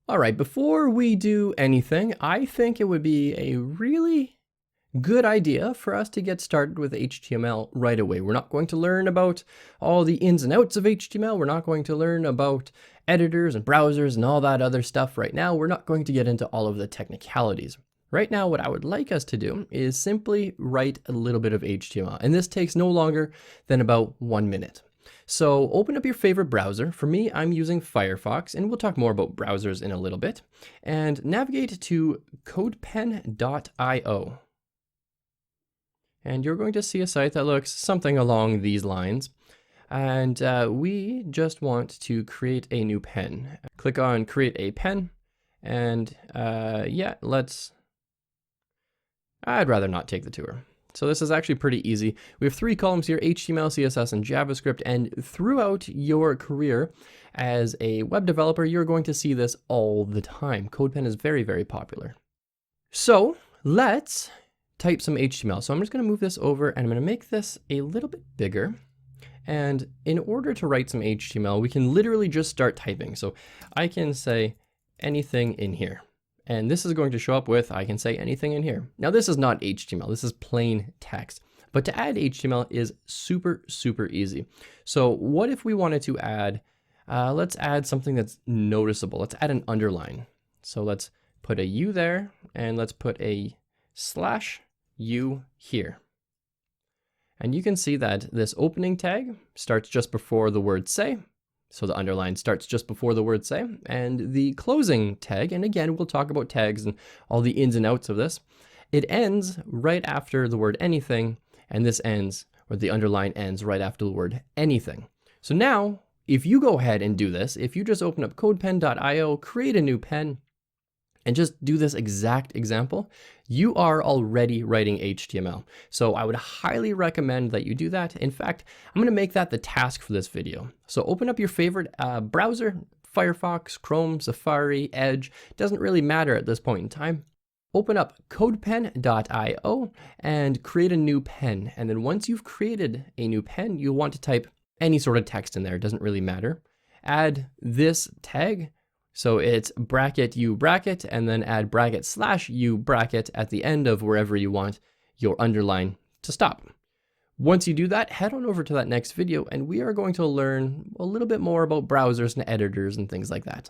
All right, before we do anything, I think it would be a really good idea for us to get started with HTML right away. We're not going to learn about all the ins and outs of HTML. We're not going to learn about editors and browsers and all that other stuff right now. We're not going to get into all of the technicalities. Right now, what I would like us to do is simply write a little bit of HTML, and this takes no longer than about 1 minute. So open up your favorite browser. For me, I'm using Firefox, and we'll talk more about browsers in a little bit. And navigate to codepen.io. And you're going to see a site that looks something along these lines. And we just want to create a new pen. Click on Create a Pen. And yeah, I'd rather not take the tour. So this is actually pretty easy. We have 3 columns here: HTML, CSS, and JavaScript. And throughout your career as a web developer, you're going to see this all the time. CodePen is very, very popular. So let's type some HTML. So I'm just going to move this over, and I'm going to make this a little bit bigger. And in order to write some HTML, we can literally just start typing. So I can say anything in here. And this is going to show up with, I can say anything in here. Now this is not HTML, this is plain text. But to add HTML is super, super easy. So what if we wanted to add, let's add something that's noticeable. Let's add an underline. So let's put a U there, and let's put a /U here. And you can see that this opening tag starts just before the word say. So the underline starts just before the word say, and the closing tag, and again, we'll talk about tags and all the ins and outs of this, it ends right after the word anything, and this ends, or the underline ends right after the word anything. So now, if you go ahead and do this, if you just open up codepen.io, create a new pen, and just do this exact example, you are already writing HTML. So I would highly recommend that you do that. In fact, I'm gonna make that the task for this video. So open up your favorite browser, Firefox, Chrome, Safari, Edge, doesn't really matter at this point in time. Open up codepen.io and create a new pen. And then once you've created a new pen, you'll want to type any sort of text in there, it doesn't really matter. Add this tag. So it's bracket U bracket, and then add bracket /U bracket at the end of wherever you want your underline to stop. Once you do that, head on over to that next video, and we are going to learn a little bit more about browsers and editors and things like that.